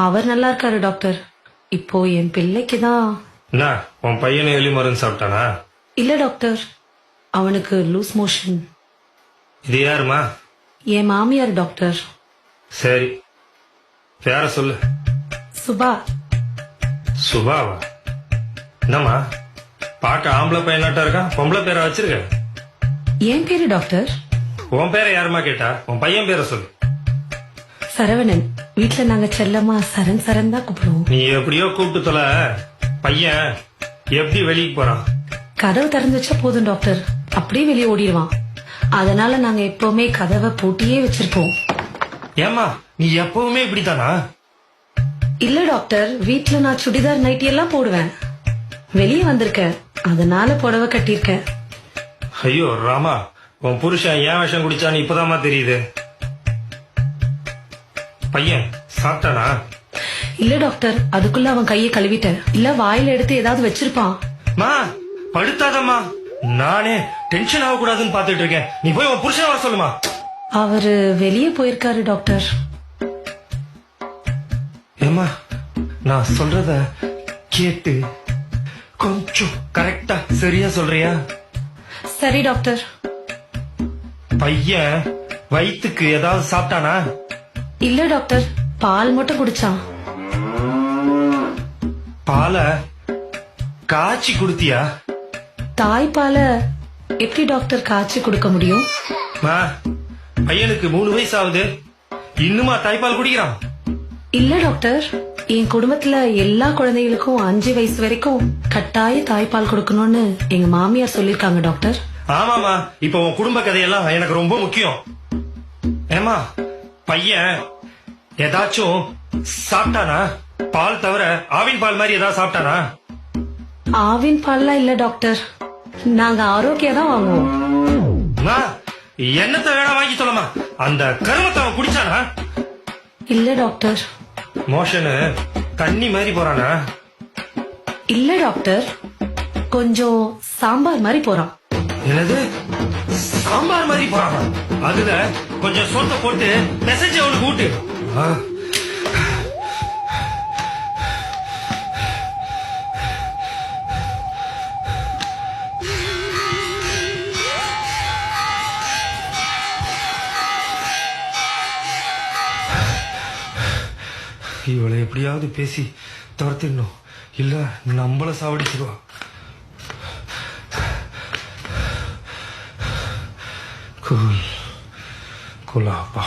அவர் நல்லா இருக்காரு டாக்டர். இப்போ என் பிள்ளைக்கு தான். என்ன உன் பையனை எலி மருந்து சாப்பிட்டானா? இல்ல டாக்டர், அவனுக்கு லூஸ் மோஷன். இது யாருமா? என் மாமியார் டாக்டர். சரி, பேர சொல்லு. சுபா. சுபாவா? என்னம்மா பார்க்க ஆம்பளை பையனாட்டா இருக்கா, பொம்பளை பேரை வச்சிருக்க? என் பேரு டாக்டர் உன் பேரை யாருமா கேட்டா? உன் பையன் பேரை சொல்லு. சரவணன். வீட்டுல நாங்க செல்லமா சரண் சரண் தான் கூப்பிடுவோம். நீ எப்படியோ கூப்பிட்டு தொலை. பையன் எப்படி வெளியே போறான்? கதவு திறந்து வச்சா போதும் டாக்டர், அப்படியே வெளியே ஓடிடுவான். அதனால நாங்க எப்பவுமே கதவை பூட்டியே வச்சிருப்போம். ஏமா நீ எப்பவுமே இப்படித்தானா? இல்ல டாக்டர், வீட்டுல நான் சுடிதார் நைட்டி எல்லாம் போடுவேன். வெளியே வந்திருக்கேன், அதனால புடவை கட்டியிருக்கேன். ஐயோ ராமா, உன் புருஷன் ஏன் விஷம் குடிச்சான்னு இப்பதாமா தெரியுது. பையன் சாப்பிட்டானா? இல்ல டாக்டர், அதுக்குள்ள அவன் கையை கழுவிட்டேன். இல்ல வாயில எடுத்து ஏதாவது வச்சிருப்பான். மா படுத்தாதம்மா, நானே டென்ஷன் ஆக கூடாதுன்னு பாத்துட்டு இருக்கேன். நீ போய் உன் புருஷன் வர சொல்லுமா. அவரு வெளியே போயிருக்காரு டாக்டர். ஏமா நான் சொல்றத கேட்டு கொஞ்சம் கரெக்டா சரியா சொல்றியா? சரி டாக்டர். பையன் வயிற்றுக்கு ஏதாவது சாப்பிட்டானா? இல்ல டாக்டர், பால் மட்டும் குடிச்சான். பாலை காய்ச்சி குடுத்தியா? தாய்ப்பால எப்படி டாக்டர் காய்ச்சி கொடுக்க முடியும்? மா, பையனுக்கு 3 வயசு ஆகுது, இன்னுமா தாய்ப்பால் குடிக்கிறான்? இல்ல டாக்டர், என் குடும்பத்துல எல்லா குழந்தைகளுக்கும் 5 வயசு வரைக்கும் கட்டாய தாய்ப்பால் கொடுக்கணும்னு எங்க மாமியார் சொல்லிருக்காங்க டாக்டர். ஆமாமா, இப்ப உன் குடும்ப கதையெல்லாம் எனக்கு ரொம்ப முக்கியம். ஏமா பையன் ஏதாச்சும் சாப்பிட்டானா? பால் தவிர ஆவின் பால் மாதிரி ஏதாவது சாப்பிட்டானா? ஆவின் பால்லாம் இல்ல டாக்டர், நாங்க ஆரோக்கியம் தான் வாங்குவோம். என்னத்த வேணா வாங்கி சொல்லமா, அந்த கருமத்தை அவன் குடிச்சானா? இல்ல டாக்டர். மோஷனு தண்ணி மாதிரி போறானா? இல்ல டாக்டர், கொஞ்சம் சாம்பார் மாதிரி போறான். என்னது சாம்பார் மாதிரி போறானா? அதுல கொஞ்சம் சொத்தை போட்டு மெசேஜ் அவனுக்கு ஊட்டு. இவளை எப்படியாவது பேசி துரத்திடணும், இல்ல நம்மள சாவடிச்சிருவா. குலாப்பா.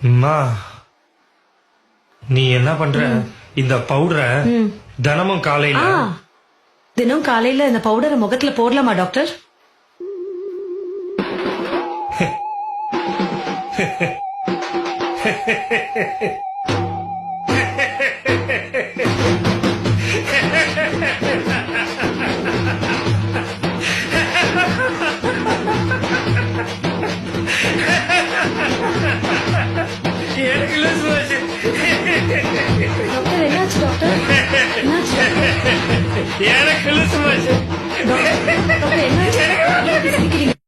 அம்மா நீ என்ன பண்ற? இந்த பவுடரை தினமும் காலையில தினம் காலையில இந்த பவுடரை முகத்துல போடலாமா டாக்டர்? எனக்கு